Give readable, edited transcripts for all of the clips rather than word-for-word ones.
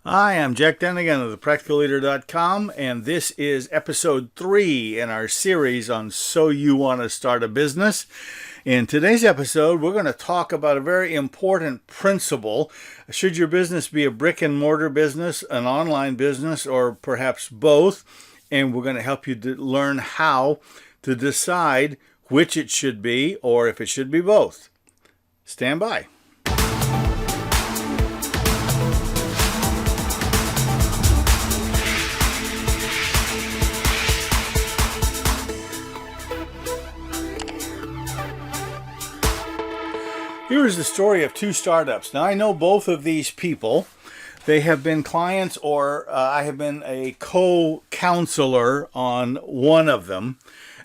Hi, I'm Jack Dunigan of thepracticalleader.com, and this is episode 3 in our series on So You Want to Start a Business. In today's episode, we're going to talk about a very important principle. Should your business be a brick and mortar business, an online business, or perhaps both? And we're going to help you to learn how to decide which it should be or if it should be both. Stand by. Here is the story of two startups. Now, I know both of these people. They have been clients, or I have been a co-counselor on one of them.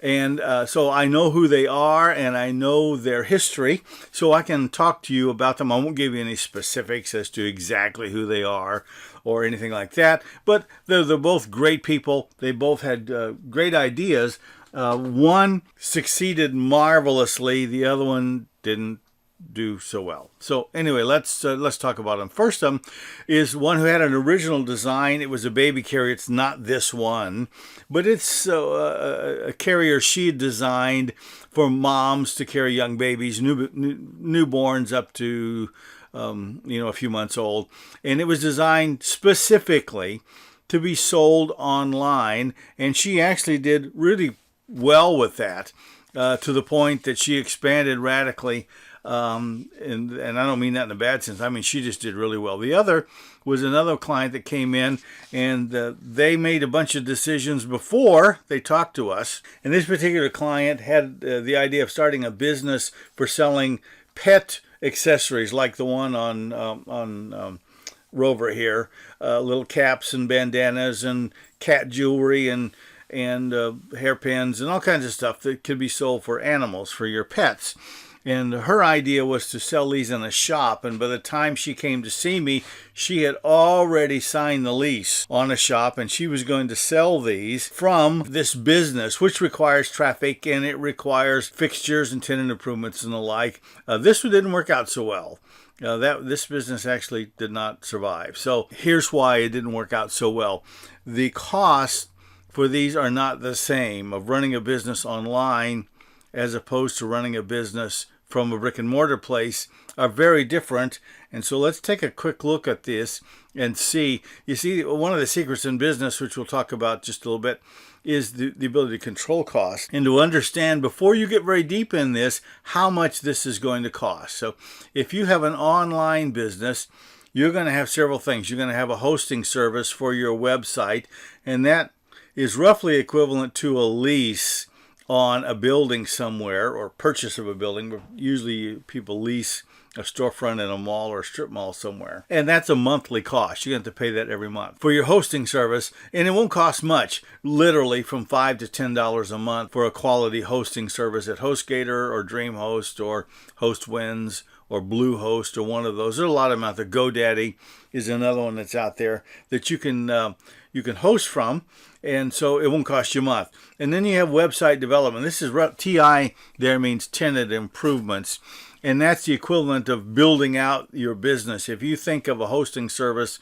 And so I know who they are and I know their history, so I can talk to you about them. I won't give you any specifics as to exactly who they are or anything like that, but they're both great people. They both had great ideas. One succeeded marvelously, the other one didn't do so well. So anyway, let's talk about them. First is one who had an original design. It was a baby carrier. It's not this one, but it's a carrier she had designed for moms to carry young babies, newborns up to a few months old, and it was designed specifically to be sold online. And she actually did really well with that, to the point that she expanded radically. And I don't mean that in a bad sense. I mean, she just did really well. The other was another client that came in, and they made a bunch of decisions before they talked to us. And this particular client had the idea of starting a business for selling pet accessories, like the one on Rover here, little caps and bandanas and cat jewelry and hairpins and all kinds of stuff that could be sold for animals, for your pets. And her idea was to sell these in a shop. And by the time she came to see me, she had already signed the lease on a shop, and she was going to sell these from this business, which requires traffic and it requires fixtures and tenant improvements and the like. This one didn't work out so well. This business actually did not survive. So here's why it didn't work out so well. The costs for these are not the same of running a business online as opposed to running a business from a brick and mortar place are very different. And so let's take a quick look at this and see. You see, one of the secrets in business, which we'll talk about just a little bit, is the ability to control costs and to understand before you get very deep in this how much this is going to cost. So if you have an online business, you're going to have several things. You're going to have a hosting service for your website, and that is roughly equivalent to a lease on a building somewhere, or purchase of a building. Usually people lease a storefront in a mall or a strip mall somewhere. And that's a monthly cost. You have to pay that every month for your hosting service. And it won't cost much, literally from $5 to $10 a month for a quality hosting service at HostGator or DreamHost or HostWinds or Bluehost or one of those. There's a lot of them out there. GoDaddy is another one that's out there that you can host from, and so it won't cost you a month. And then you have website development. This is TI there means tenant improvements, and that's the equivalent of building out your business. If you think of a hosting service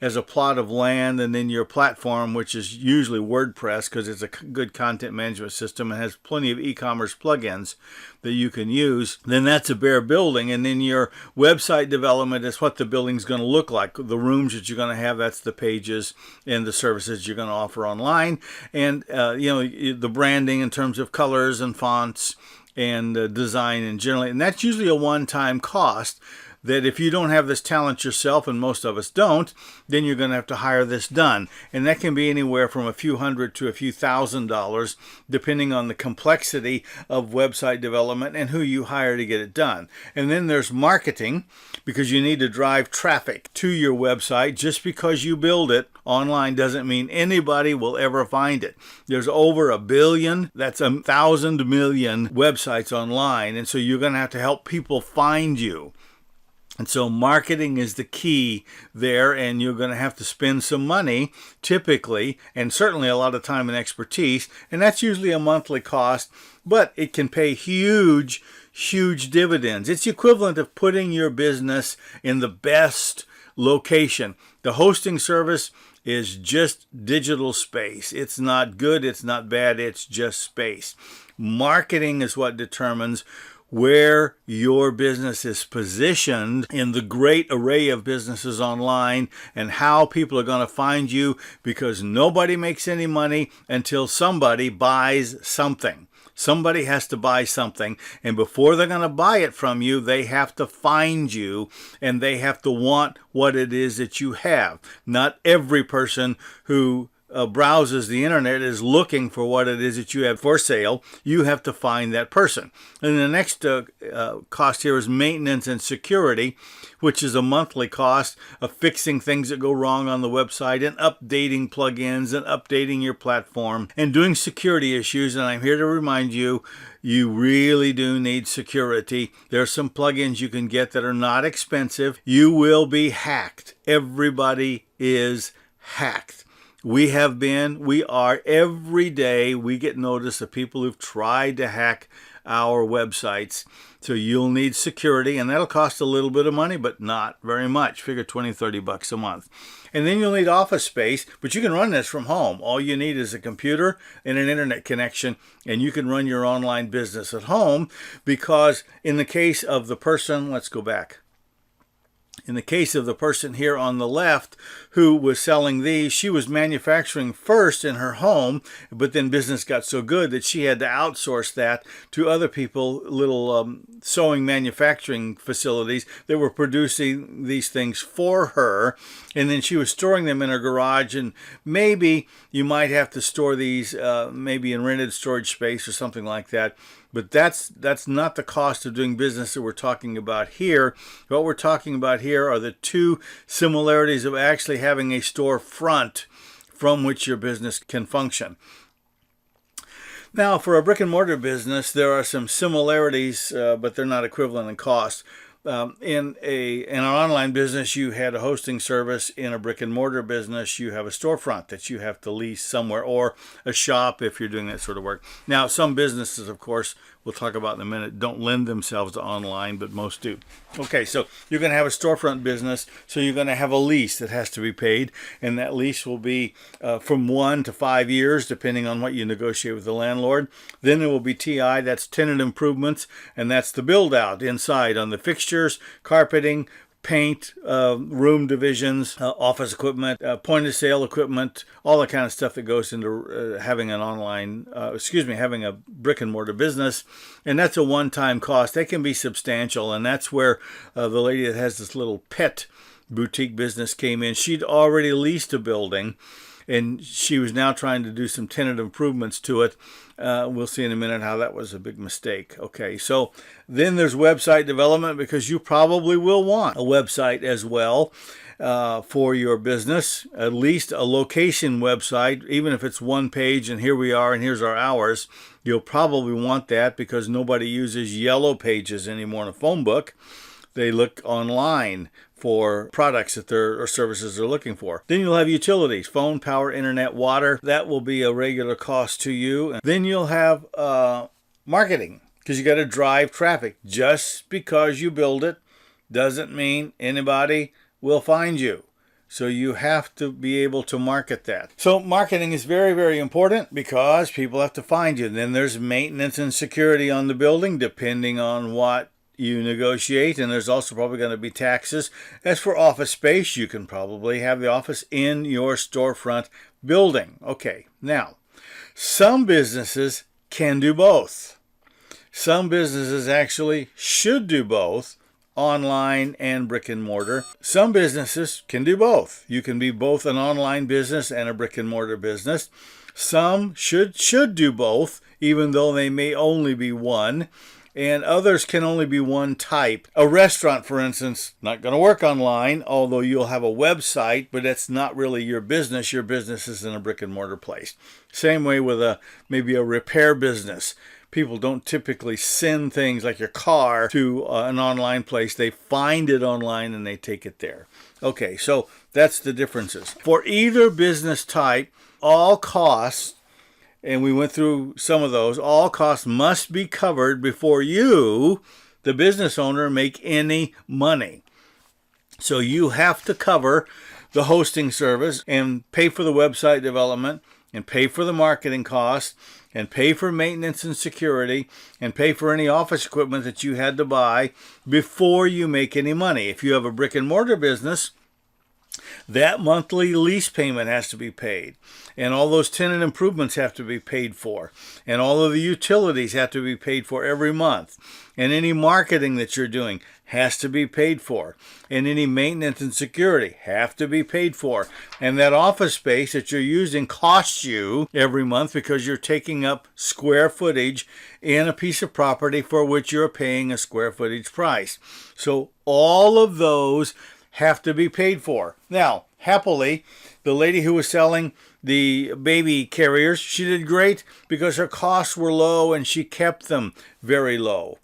as a plot of land and then your platform, which is usually WordPress because it's a good content management system and has plenty of e-commerce plugins that you can use, then that's a bare building. And then your website development is what the building's going to look like. The rooms that you're going to have, that's the pages and the services you're going to offer online. And the branding in terms of colors and fonts and design and generally, and that's usually a one-time cost that if you don't have this talent yourself, and most of us don't, then you're going to have to hire this done. And that can be anywhere from a few hundred to a few $1,000s, depending on the complexity of website development and who you hire to get it done. And then there's marketing, because you need to drive traffic to your website. Just because you build it online doesn't mean anybody will ever find it. There's over 1 billion, that's 1,000 million websites online, and so you're going to have to help people find you. And so marketing is the key there, and you're going to have to spend some money typically, and certainly a lot of time and expertise, and that's usually a monthly cost, but it can pay huge dividends. It's the equivalent of putting your business in the best location. The hosting service is just digital space. It's not good, it's not bad, it's just space. Marketing is what determines where your business is positioned in the great array of businesses online and how people are going to find you, because nobody makes any money until somebody buys something. Somebody has to buy something, and before they're going to buy it from you, they have to find you, and they have to want what it is that you have. Not every person who browses the internet is looking for what it is that you have for sale. You have to find that person. And the next cost here is maintenance and security, which is a monthly cost of fixing things that go wrong on the website and updating plugins and updating your platform and doing security issues. And I'm here to remind you, you really do need security. There are some plugins you can get that are not expensive. You will be hacked. Everybody is hacked. We are every day, we get notice of people who've tried to hack our websites. So you'll need security, and that'll cost a little bit of money, but not very much. Figure $20-30 a month. And then you'll need office space, but you can run this from home. All you need is a computer and an internet connection, and you can run your online business at home, because in the case of the person, let's go back. In the case of the person here on the left who was selling these, she was manufacturing first in her home, but then business got so good that she had to outsource that to other people, little sewing manufacturing facilities that were producing these things for her. And then she was storing them in her garage, and maybe you might have to store these maybe in rented storage space or something like that. But that's not the cost of doing business that we're talking about here. What we're talking about here are the two similarities of actually having a storefront from which your business can function. Now, for a brick and mortar business, there are some similarities, but they're not equivalent in cost. In an online business, you had a hosting service. In a brick and mortar business, you have a storefront that you have to lease somewhere, or a shop if you're doing that sort of work. Now, some businesses, of course, we'll talk about in a minute, don't lend themselves to online, but most do. Okay, so you're going to have a storefront business, so you're going to have a lease that has to be paid, and that lease will be from 1 to 5 years, depending on what you negotiate with the landlord. Then there will be TI, that's tenant improvements, and that's the build-out inside on the fixtures, carpeting, paint, room divisions, office equipment, point-of-sale equipment, all the kind of stuff that goes into having an having a brick-and-mortar business. And that's a one-time cost. They can be substantial, and that's where the lady that has this little pet boutique business came in. She'd already leased a building, and she was now trying to do some tenant improvements to it. We'll see in a minute how that was a big mistake. Okay, so then there's website development, because you probably will want a website as well for your business, at least a location website, even if it's one page and here we are and here's our hours. You'll probably want that because nobody uses yellow pages anymore in a phone book. They look online for products that or services they're looking for. Then you'll have utilities, phone, power, internet, water. That will be a regular cost to you. And then you'll have marketing, because you got to drive traffic. Just because you build it doesn't mean anybody will find you. So you have to be able to market that. So marketing is very, very important because people have to find you. And then there's maintenance and security on the building, depending on what you negotiate, and there's also probably going to be taxes. As for office space, you can probably have the office in your storefront building. Okay, now, some businesses can do both. Some businesses actually should do both, online and brick and mortar. Some businesses can do both. You can be both an online business and a brick and mortar business. Some should do both, even though they may only be one. And others can only be one type. A restaurant, for instance, not going to work online, although you'll have a website, but that's not really your business. Your business is in a brick and mortar place. Same way with maybe a repair business. People don't typically send things like your car to an online place. They find it online and they take it there. Okay, so that's the differences. For either business type, all costs, and we went through some of those, all costs must be covered before you, the business owner, make any money. So you have to cover the hosting service and pay for the website development and pay for the marketing costs and pay for maintenance and security and pay for any office equipment that you had to buy before you make any money. If you have a brick and mortar business, that monthly lease payment has to be paid, and all those tenant improvements have to be paid for, and all of the utilities have to be paid for every month, and any marketing that you're doing has to be paid for, and any maintenance and security have to be paid for, and that office space that you're using costs you every month because you're taking up square footage in a piece of property for which you're paying a square footage price. So all of those have to be paid for. Now, happily, the lady who was selling the baby carriers, she did great because her costs were low and she kept them very low.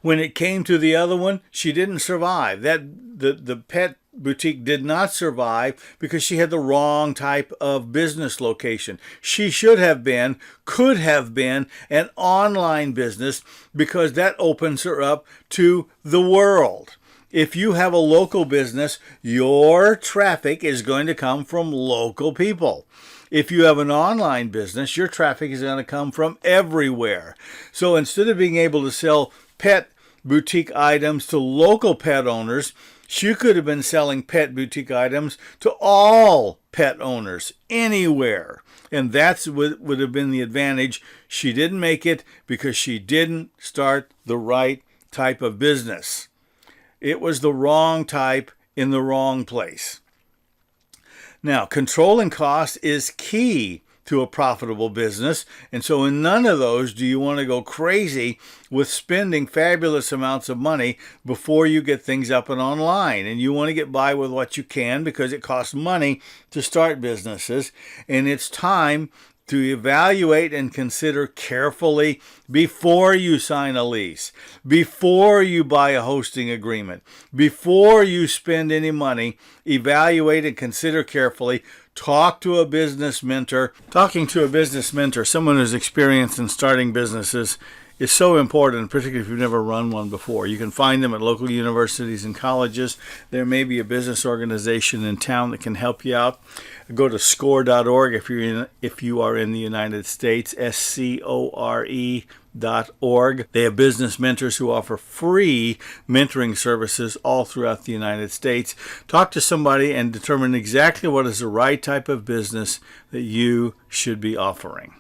When it came to the other one, she didn't survive. The pet boutique did not survive because she had the wrong type of business location. She should have been, could have been an online business because that opens her up to the world. If you have a local business, your traffic is going to come from local people. If you have an online business, your traffic is going to come from everywhere. So instead of being able to sell pet boutique items to local pet owners, she could have been selling pet boutique items to all pet owners anywhere. And that's what would have been the advantage. She didn't make it because she didn't start the right type of business. It was the wrong type in the wrong place. Now, controlling cost is key to a profitable business, and so in none of those do you want to go crazy with spending fabulous amounts of money before you get things up and online. And you want to get by with what you can because it costs money to start businesses, and it's time to evaluate and consider carefully before you sign a lease, before you buy a hosting agreement, before you spend any money. Evaluate and consider carefully. Talk to a business mentor. Talking to a business mentor, someone who's experienced in starting businesses, is so important, particularly if you've never run one before. You can find them at local universities and colleges. There may be a business organization in town that can help you out. Go to score.org if you are in the United States, SCORE.org. They have business mentors who offer free mentoring services all throughout the United States. Talk to somebody and determine exactly what is the right type of business that you should be offering.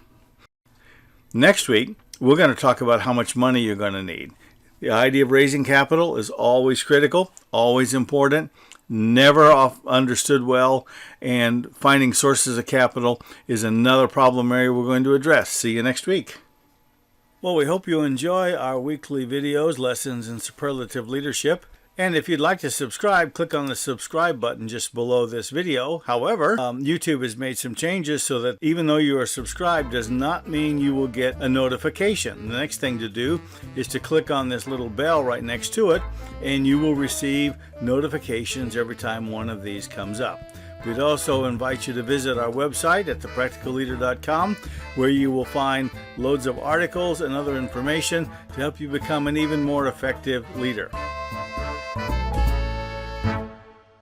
Next week, we're going to talk about how much money you're going to need. The idea of raising capital is always critical, always important, never understood well, and finding sources of capital is another problem area we're going to address. See you next week. Well, we hope you enjoy our weekly videos, Lessons in Superlative Leadership. And if you'd like to subscribe, click on the subscribe button just below this video. However, YouTube has made some changes so that even though you are subscribed does not mean you will get a notification. The next thing to do is to click on this little bell right next to it, and you will receive notifications every time one of these comes up. We'd also invite you to visit our website at thepracticalleader.com, where you will find loads of articles and other information to help you become an even more effective leader.